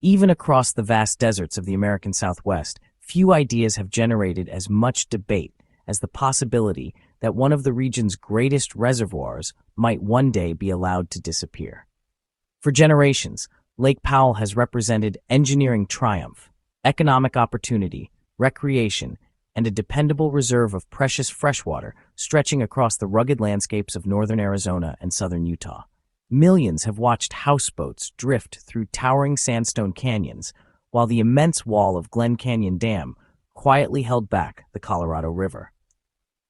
Even across the vast deserts of the American Southwest, few ideas have generated as much debate as the possibility that one of the region's greatest reservoirs might one day be allowed to disappear. For generations, Lake Powell has represented engineering triumph, economic opportunity, recreation, and a dependable reserve of precious freshwater stretching across the rugged landscapes of northern Arizona and southern Utah. Millions have watched houseboats drift through towering sandstone canyons, while the immense wall of Glen Canyon Dam quietly held back the Colorado River.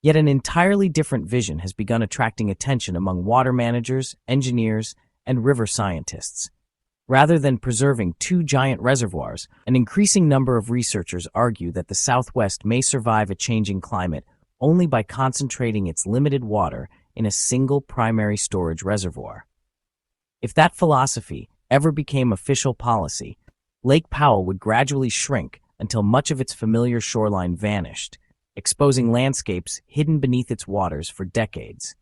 Yet an entirely different vision has begun attracting attention among water managers, engineers, and river scientists. Rather than preserving two giant reservoirs, an increasing number of researchers argue that the Southwest may survive a changing climate only by concentrating its limited water in a single primary storage reservoir. If that philosophy ever became official policy, Lake Powell would gradually shrink until much of its familiar shoreline vanished, exposing landscapes hidden beneath its waters for decades.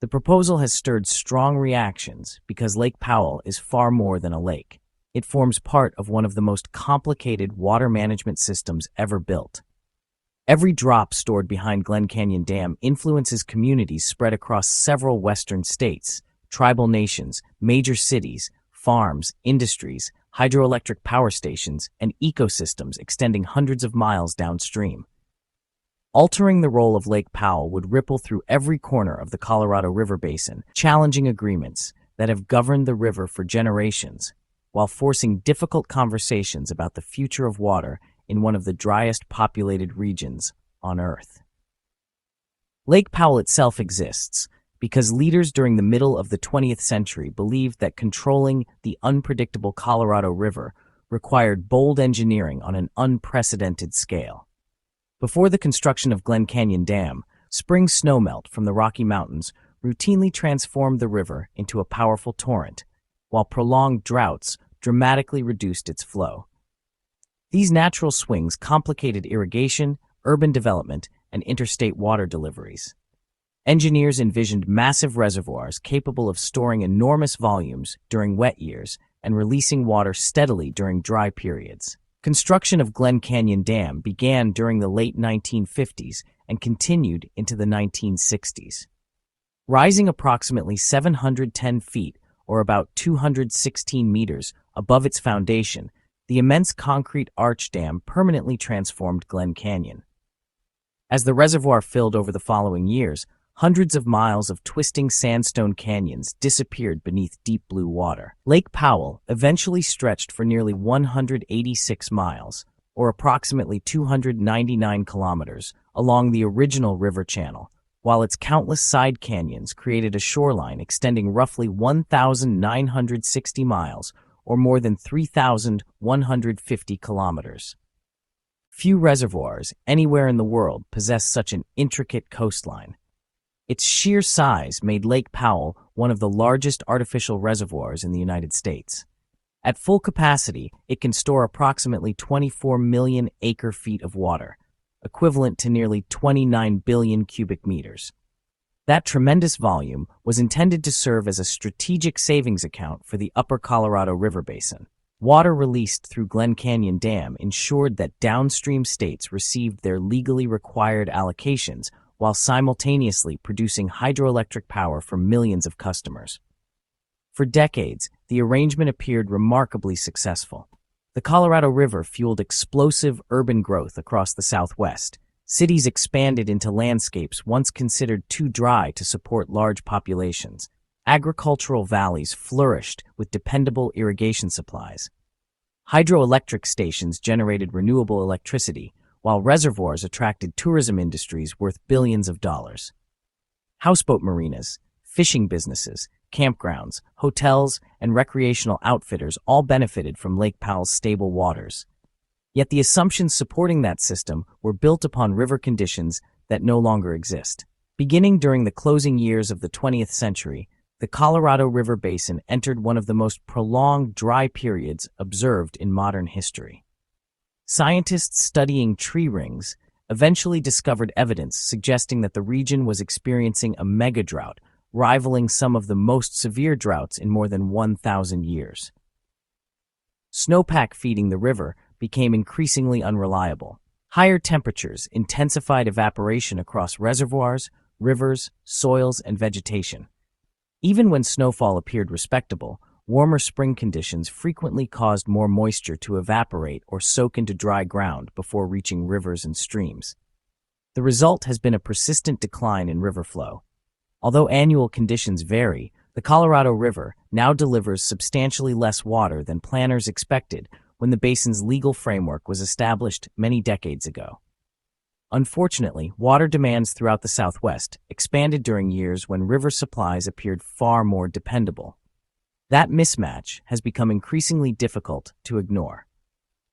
The proposal has stirred strong reactions because Lake Powell is far more than a lake. It forms part of one of the most complicated water management systems ever built. Every drop stored behind Glen Canyon Dam influences communities spread across several western states, tribal nations, major cities, farms, industries, hydroelectric power stations, and ecosystems extending hundreds of miles downstream. Altering the role of Lake Powell would ripple through every corner of the Colorado River Basin, challenging agreements that have governed the river for generations, while forcing difficult conversations about the future of water in one of the driest populated regions on Earth. Lake Powell itself exists because leaders during the middle of the 20th century believed that controlling the unpredictable Colorado River required bold engineering on an unprecedented scale. Before the construction of Glen Canyon Dam, spring snowmelt from the Rocky Mountains routinely transformed the river into a powerful torrent, while prolonged droughts dramatically reduced its flow. These natural swings complicated irrigation, urban development, and interstate water deliveries. Engineers envisioned massive reservoirs capable of storing enormous volumes during wet years and releasing water steadily during dry periods. Construction of Glen Canyon Dam began during the late 1950s and continued into the 1960s. Rising approximately 710 feet, or about 216 meters, above its foundation, the immense concrete arch dam permanently transformed Glen Canyon. As the reservoir filled over the following years, hundreds of miles of twisting sandstone canyons disappeared beneath deep blue water. Lake Powell eventually stretched for nearly 186 miles, or approximately 299 kilometers, along the original river channel, while its countless side canyons created a shoreline extending roughly 1,960 miles, or more than 3,150 kilometers. Few reservoirs anywhere in the world possess such an intricate coastline. Its sheer size made Lake Powell one of the largest artificial reservoirs in the United States. At full capacity, it can store approximately 24 million acre-feet of water, equivalent to nearly 29 billion cubic meters. That tremendous volume was intended to serve as a strategic savings account for the upper Colorado River Basin. Water released through Glen Canyon Dam ensured that downstream states received their legally required allocations while simultaneously producing hydroelectric power for millions of customers. For decades, the arrangement appeared remarkably successful. The Colorado River fueled explosive urban growth across the Southwest. Cities expanded into landscapes once considered too dry to support large populations. Agricultural valleys flourished with dependable irrigation supplies. Hydroelectric stations generated renewable electricity, while reservoirs attracted tourism industries worth billions of dollars. Houseboat marinas, fishing businesses, campgrounds, hotels, and recreational outfitters all benefited from Lake Powell's stable waters. Yet the assumptions supporting that system were built upon river conditions that no longer exist. Beginning during the closing years of the 20th century, the Colorado River Basin entered one of the most prolonged dry periods observed in modern history. Scientists studying tree rings eventually discovered evidence suggesting that the region was experiencing a megadrought, rivaling some of the most severe droughts in more than 1,000 years. Snowpack feeding the river became increasingly unreliable. Higher temperatures intensified evaporation across reservoirs, rivers, soils, and vegetation. Even when snowfall appeared respectable, warmer spring conditions frequently caused more moisture to evaporate or soak into dry ground before reaching rivers and streams. The result has been a persistent decline in river flow. Although annual conditions vary, the Colorado River now delivers substantially less water than planners expected when the basin's legal framework was established many decades ago. Unfortunately, water demands throughout the Southwest expanded during years when river supplies appeared far more dependable. That mismatch has become increasingly difficult to ignore.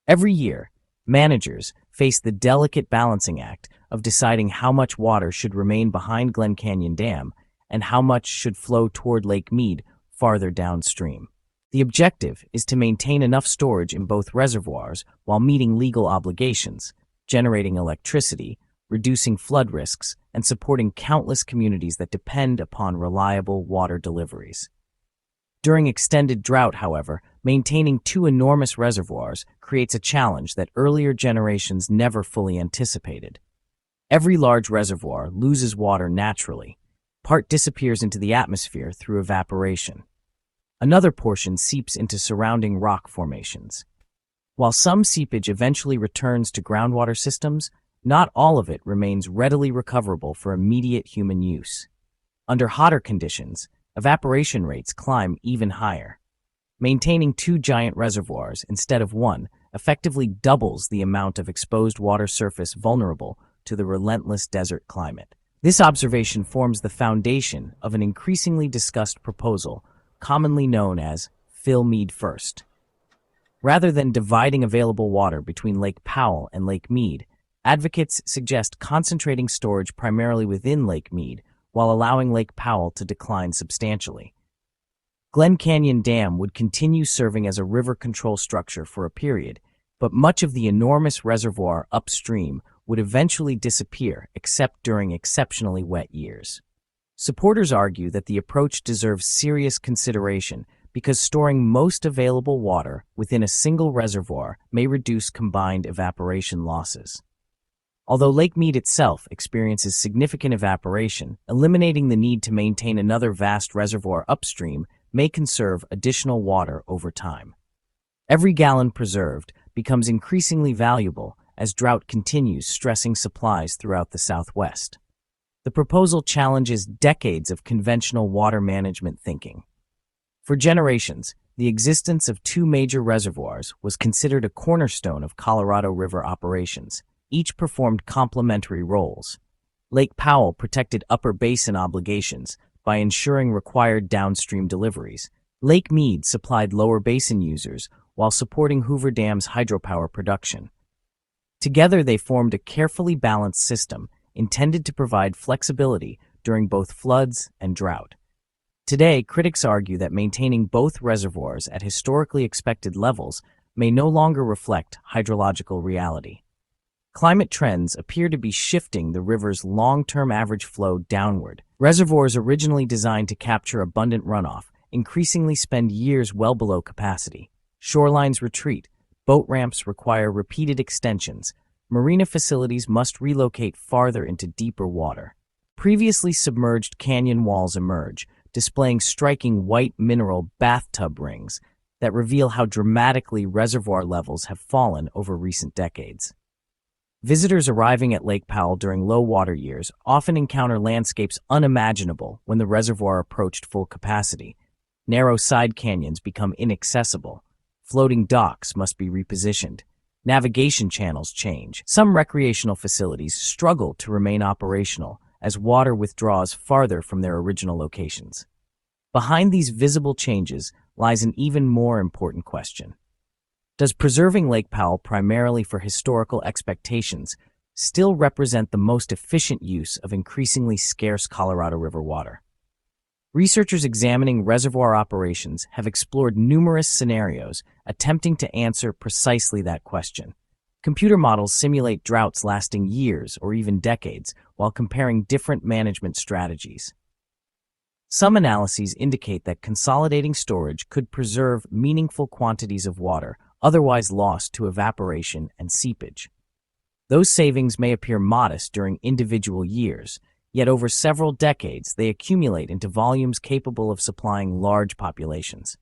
Every year, managers face the delicate balancing act of deciding how much water should remain behind Glen Canyon Dam and how much should flow toward Lake Mead farther downstream. The objective is to maintain enough storage in both reservoirs while meeting legal obligations, generating electricity, reducing flood risks, and supporting countless communities that depend upon reliable water deliveries. During extended drought, however, maintaining two enormous reservoirs creates a challenge that earlier generations never fully anticipated. Every large reservoir loses water naturally. Part disappears into the atmosphere through evaporation. Another portion seeps into surrounding rock formations. While some seepage eventually returns to groundwater systems, not all of it remains readily recoverable for immediate human use. Under hotter conditions, evaporation rates climb even higher. Maintaining two giant reservoirs instead of one effectively doubles the amount of exposed water surface vulnerable to the relentless desert climate. This observation forms the foundation of an increasingly discussed proposal commonly known as fill Mead First. Rather than dividing available water between Lake Powell and Lake Mead, advocates suggest concentrating storage primarily within Lake Mead while allowing Lake Powell to decline substantially. Glen Canyon Dam would continue serving as a river control structure for a period, but much of the enormous reservoir upstream would eventually disappear except during exceptionally wet years. Supporters argue that the approach deserves serious consideration because storing most available water within a single reservoir may reduce combined evaporation losses. Although Lake Mead itself experiences significant evaporation, eliminating the need to maintain another vast reservoir upstream may conserve additional water over time. Every gallon preserved becomes increasingly valuable as drought continues stressing supplies throughout the Southwest. The proposal challenges decades of conventional water management thinking. For generations, the existence of two major reservoirs was considered a cornerstone of Colorado River operations. Each performed complementary roles. Lake Powell protected upper basin obligations by ensuring required downstream deliveries. Lake Mead supplied lower basin users while supporting Hoover Dam's hydropower production. Together, they formed a carefully balanced system intended to provide flexibility during both floods and drought. Today, critics argue that maintaining both reservoirs at historically expected levels may no longer reflect hydrological reality. Climate trends appear to be shifting the river's long-term average flow downward. Reservoirs originally designed to capture abundant runoff increasingly spend years well below capacity. Shorelines retreat, boat ramps require repeated extensions, marina facilities must relocate farther into deeper water. Previously submerged canyon walls emerge, displaying striking white mineral bathtub rings that reveal how dramatically reservoir levels have fallen over recent decades. Visitors arriving at Lake Powell during low water years often encounter landscapes unimaginable when the reservoir approached full capacity. Narrow side canyons become inaccessible. Floating docks must be repositioned. Navigation channels change. Some recreational facilities struggle to remain operational as water withdraws farther from their original locations. Behind these visible changes lies an even more important question. Does preserving Lake Powell primarily for historical expectations still represent the most efficient use of increasingly scarce Colorado River water? Researchers examining reservoir operations have explored numerous scenarios attempting to answer precisely that question. Computer models simulate droughts lasting years or even decades while comparing different management strategies. Some analyses indicate that consolidating storage could preserve meaningful quantities of water otherwise lost to evaporation and seepage. Those savings may appear modest during individual years, yet over several decades they accumulate into volumes capable of supplying large populations.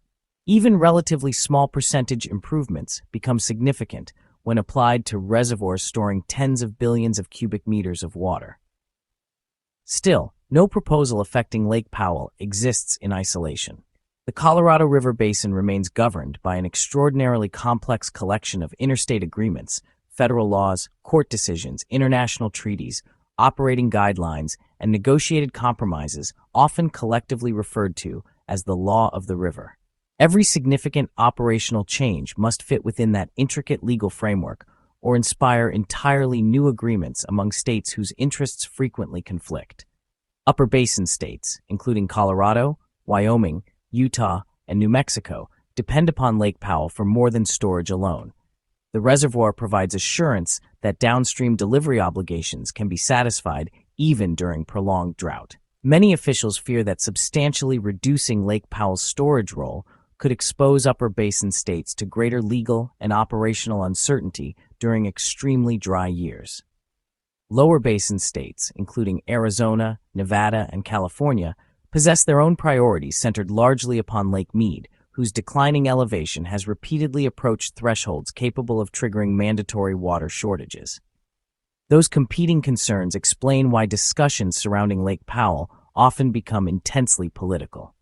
Even relatively small percentage improvements become significant when applied to reservoirs storing tens of billions of cubic meters of water. Still, no proposal affecting Lake Powell exists in isolation. The Colorado River Basin remains governed by an extraordinarily complex collection of interstate agreements, federal laws, court decisions, international treaties, operating guidelines, and negotiated compromises, often collectively referred to as the law of the river. Every significant operational change must fit within that intricate legal framework or inspire entirely new agreements among states whose interests frequently conflict. Upper Basin states, including Colorado, Wyoming, Utah, and New Mexico, depend upon Lake Powell for more than storage alone. The reservoir provides assurance that downstream delivery obligations can be satisfied even during prolonged drought. Many officials fear that substantially reducing Lake Powell's storage role could expose Upper Basin states to greater legal and operational uncertainty during extremely dry years. Lower Basin states, including Arizona, Nevada, and California, possess their own priorities centered largely upon Lake Mead, whose declining elevation has repeatedly approached thresholds capable of triggering mandatory water shortages. Those competing concerns explain why discussions surrounding Lake Powell often become intensely political.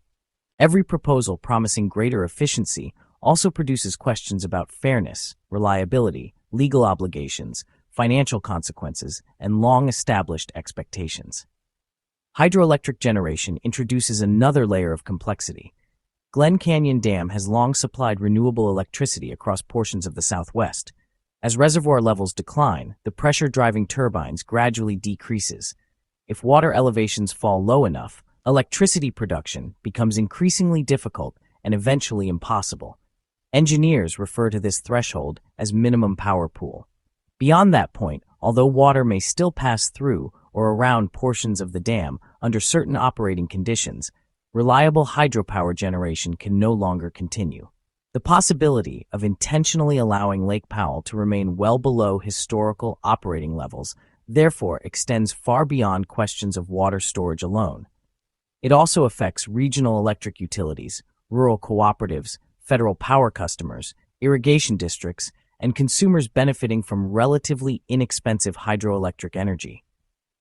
Every proposal promising greater efficiency also produces questions about fairness, reliability, legal obligations, financial consequences, and long-established expectations. Hydroelectric generation introduces another layer of complexity. Glen Canyon Dam has long supplied renewable electricity across portions of the Southwest. As reservoir levels decline, the pressure driving turbines gradually decreases. If water elevations fall low enough, electricity production becomes increasingly difficult and eventually impossible. Engineers refer to this threshold as minimum power pool. Beyond that point, although water may still pass through or around portions of the dam under certain operating conditions, reliable hydropower generation can no longer continue. The possibility of intentionally allowing Lake Powell to remain well below historical operating levels therefore extends far beyond questions of water storage alone. It also affects regional electric utilities, rural cooperatives, federal power customers, irrigation districts, and consumers benefiting from relatively inexpensive hydroelectric energy.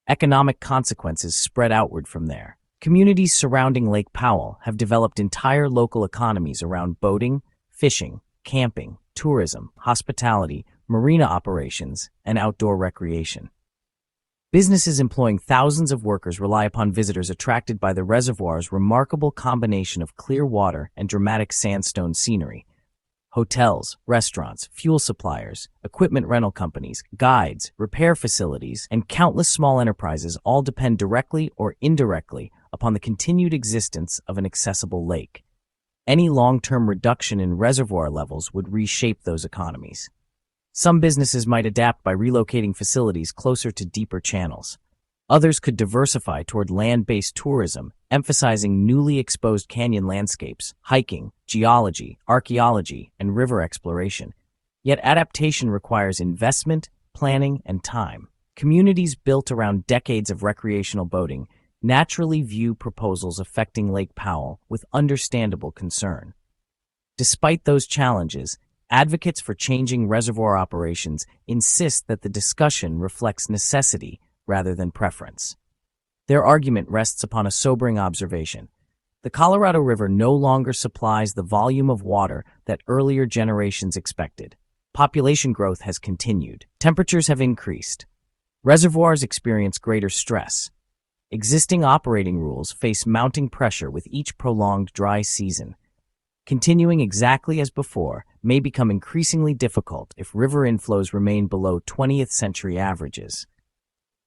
Economic consequences spread outward from there. Communities surrounding Lake Powell have developed entire local economies around boating, fishing, camping, tourism, hospitality, marina operations, and outdoor recreation. Businesses employing thousands of workers rely upon visitors attracted by the reservoir's remarkable combination of clear water and dramatic sandstone scenery. Hotels, restaurants, fuel suppliers, equipment rental companies, guides, repair facilities, and countless small enterprises all depend directly or indirectly upon the continued existence of an accessible lake. Any long-term reduction in reservoir levels would reshape those economies. Some businesses might adapt by relocating facilities closer to deeper channels. Others could diversify toward land-based tourism, emphasizing newly exposed canyon landscapes, hiking, geology, archaeology, and river exploration. Yet adaptation requires investment, planning, and time. Communities built around decades of recreational boating naturally view proposals affecting Lake Powell with understandable concern. Despite those challenges, advocates for changing reservoir operations insist that the discussion reflects necessity rather than preference. Their argument rests upon a sobering observation. The Colorado River no longer supplies the volume of water that earlier generations expected. Population growth has continued. Temperatures have increased. Reservoirs experience greater stress. Existing operating rules face mounting pressure with each prolonged dry season. Continuing exactly as before may become increasingly difficult if river inflows remain below 20th century averages.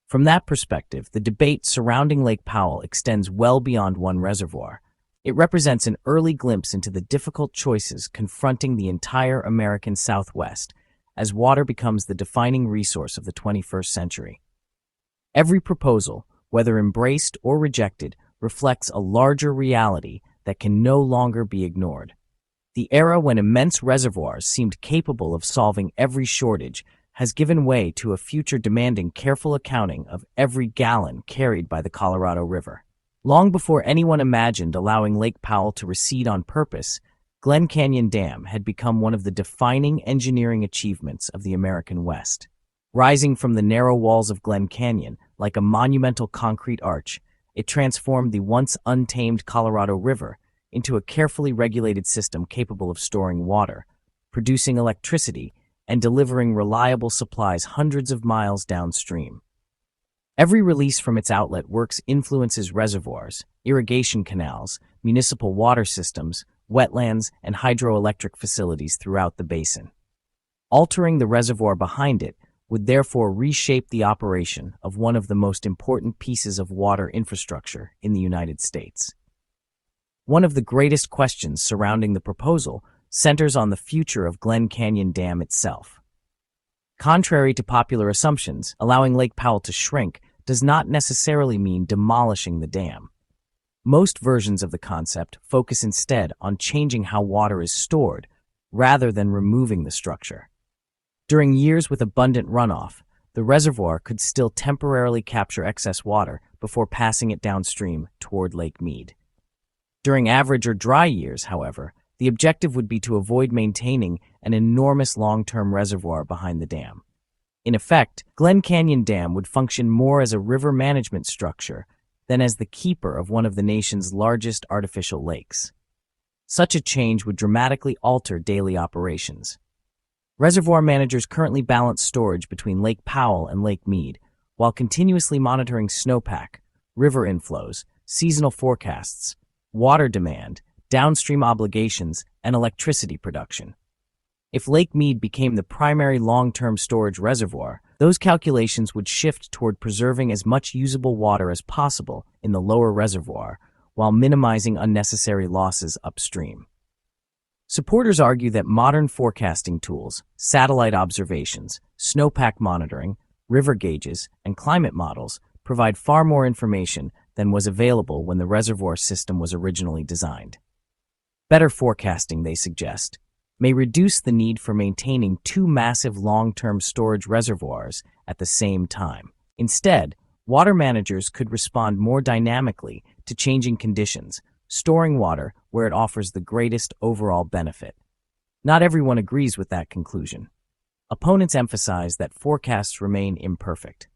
From that perspective, the debate surrounding Lake Powell extends well beyond one reservoir. It represents an early glimpse into the difficult choices confronting the entire American Southwest as water becomes the defining resource of the 21st century. Every proposal, whether embraced or rejected, reflects a larger reality that can no longer be ignored. The era when immense reservoirs seemed capable of solving every shortage has given way to a future demanding careful accounting of every gallon carried by the Colorado River. Long before anyone imagined allowing Lake Powell to recede on purpose, Glen Canyon Dam had become one of the defining engineering achievements of the American West. Rising from the narrow walls of Glen Canyon like a monumental concrete arch, it transformed the once untamed Colorado River into a carefully regulated system capable of storing water, producing electricity, and delivering reliable supplies hundreds of miles downstream. Every release from its outlet works influences reservoirs, irrigation canals, municipal water systems, wetlands, and hydroelectric facilities throughout the basin. Altering the reservoir behind it would therefore reshape the operation of one of the most important pieces of water infrastructure in the United States. One of the greatest questions surrounding the proposal centers on the future of Glen Canyon Dam itself. Contrary to popular assumptions, allowing Lake Powell to shrink does not necessarily mean demolishing the dam. Most versions of the concept focus instead on changing how water is stored, rather than removing the structure. During years with abundant runoff, the reservoir could still temporarily capture excess water before passing it downstream toward Lake Mead. During average or dry years, however, the objective would be to avoid maintaining an enormous long-term reservoir behind the dam. In effect, Glen Canyon Dam would function more as a river management structure than as the keeper of one of the nation's largest artificial lakes. Such a change would dramatically alter daily operations. Reservoir managers currently balance storage between Lake Powell and Lake Mead, while continuously monitoring snowpack, river inflows, seasonal forecasts, water demand, downstream obligations, and electricity production. If Lake Mead became the primary long-term storage reservoir, those calculations would shift toward preserving as much usable water as possible in the lower reservoir while minimizing unnecessary losses upstream. Supporters argue that modern forecasting tools, satellite observations, snowpack monitoring, river gauges, and climate models provide far more information than was available when the reservoir system was originally designed. Better forecasting, they suggest, may reduce the need for maintaining two massive long-term storage reservoirs at the same time. Instead, water managers could respond more dynamically to changing conditions, storing water where it offers the greatest overall benefit. Not everyone agrees with that conclusion. Opponents emphasize that forecasts remain imperfect.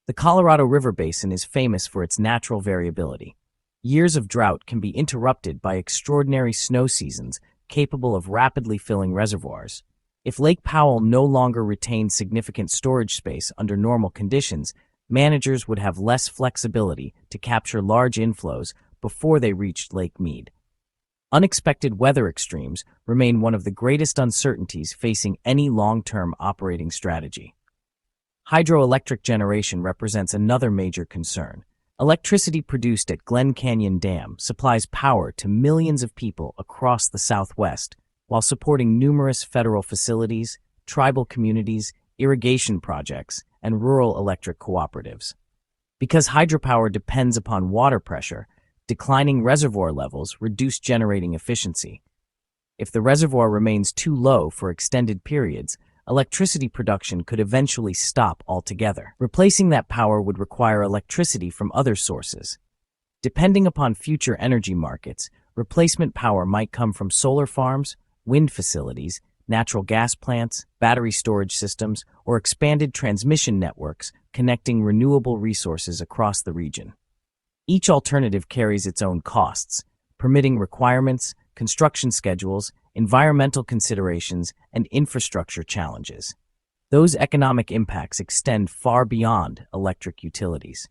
The Colorado River Basin is famous for its natural variability. Years of drought can be interrupted by extraordinary snow seasons capable of rapidly filling reservoirs. If Lake Powell no longer retained significant storage space under normal conditions, managers would have less flexibility to capture large inflows before they reached Lake Mead. Unexpected weather extremes remain one of the greatest uncertainties facing any long-term operating strategy. Hydroelectric generation represents another major concern. Electricity produced at Glen Canyon Dam supplies power to millions of people across the Southwest while supporting numerous federal facilities, tribal communities, irrigation projects, and rural electric cooperatives. Because hydropower depends upon water pressure, declining reservoir levels reduce generating efficiency. If the reservoir remains too low for extended periods, electricity production could eventually stop altogether. Replacing that power would require electricity from other sources. Depending upon future energy markets, replacement power might come from solar farms, wind facilities, natural gas plants, battery storage systems, or expanded transmission networks connecting renewable resources across the region. Each alternative carries its own costs, permitting requirements, construction schedules, environmental considerations, and infrastructure challenges. Those economic impacts extend far beyond electric utilities.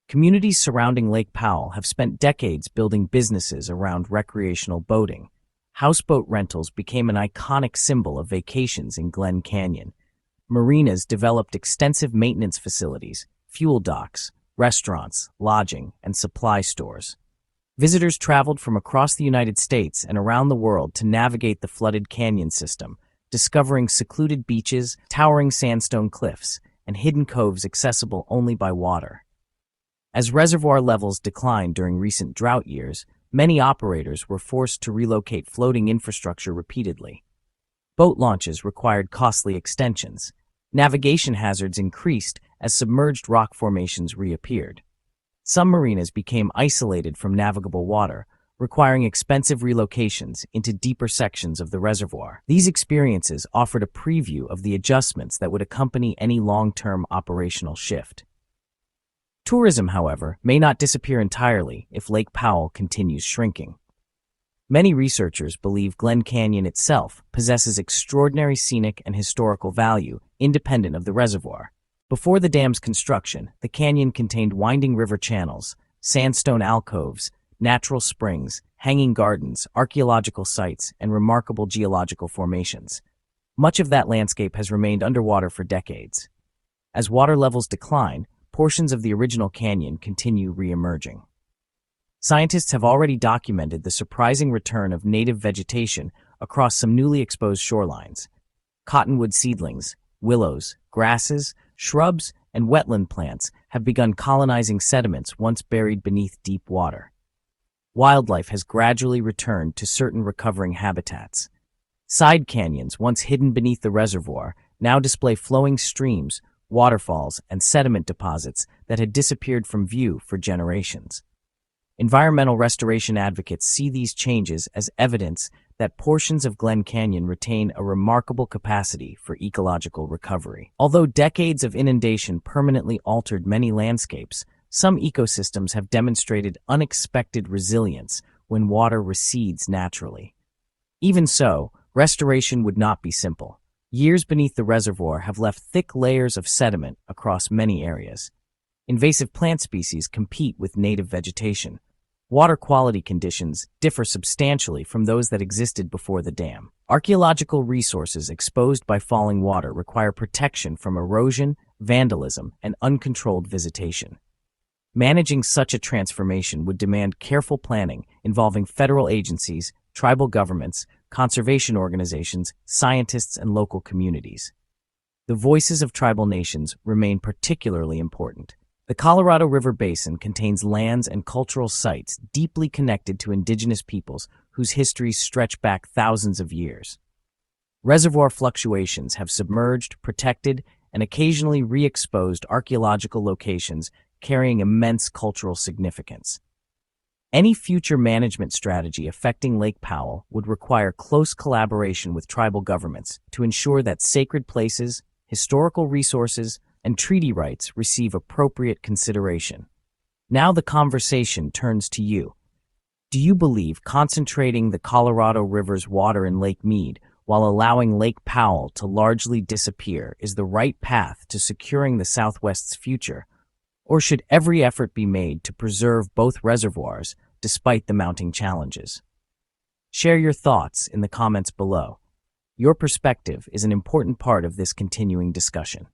Communities surrounding Lake Powell have spent decades building businesses around recreational boating. Houseboat rentals became an iconic symbol of vacations in Glen Canyon. Marinas developed extensive maintenance facilities, fuel docks, restaurants, lodging, and supply stores. Visitors traveled from across the United States and around the world to navigate the flooded canyon system, discovering secluded beaches, towering sandstone cliffs, and hidden coves accessible only by water. As reservoir levels declined during recent drought years, many operators were forced to relocate floating infrastructure repeatedly. Boat launches required costly extensions. Navigation hazards increased as submerged rock formations reappeared. Some marinas became isolated from navigable water, requiring expensive relocations into deeper sections of the reservoir. These experiences offered a preview of the adjustments that would accompany any long-term operational shift. Tourism, however, may not disappear entirely if Lake Powell continues shrinking. Many researchers believe Glen Canyon itself possesses extraordinary scenic and historical value independent of the reservoir. Before the dam's construction, the canyon contained winding river channels, sandstone alcoves, natural springs, hanging gardens, archaeological sites, and remarkable geological formations. Much of that landscape has remained underwater for decades. As water levels decline, portions of the original canyon continue re-emerging. Scientists have already documented the surprising return of native vegetation across some newly exposed shorelines. Cottonwood seedlings, willows, grasses, shrubs, and wetland plants have begun colonizing sediments once buried beneath deep water. Wildlife has gradually returned to certain recovering habitats. Side canyons, once hidden beneath the reservoir, now display flowing streams, waterfalls, and sediment deposits that had disappeared from view for generations. Environmental restoration advocates see these changes as evidence that portions of Glen Canyon retain a remarkable capacity for ecological recovery. Although decades of inundation permanently altered many landscapes, some ecosystems have demonstrated unexpected resilience when water recedes naturally. Even so, restoration would not be simple. Years beneath the reservoir have left thick layers of sediment across many areas. Invasive plant species compete with native vegetation. Water quality conditions differ substantially from those that existed before the dam. Archaeological resources exposed by falling water require protection from erosion, vandalism, and uncontrolled visitation. Managing such a transformation would demand careful planning involving federal agencies, tribal governments, conservation organizations, scientists, and local communities. The voices of tribal nations remain particularly important. The Colorado River Basin contains lands and cultural sites deeply connected to indigenous peoples whose histories stretch back thousands of years. Reservoir fluctuations have submerged, protected, and occasionally re-exposed archaeological locations carrying immense cultural significance. Any future management strategy affecting Lake Powell would require close collaboration with tribal governments to ensure that sacred places, historical resources, and treaty rights receive appropriate consideration. Now the conversation turns to you. Do you believe concentrating the Colorado River's water in Lake Mead while allowing Lake Powell to largely disappear is the right path to securing the Southwest's future? Or should every effort be made to preserve both reservoirs despite the mounting challenges? Share your thoughts in the comments below. Your perspective is an important part of this continuing discussion.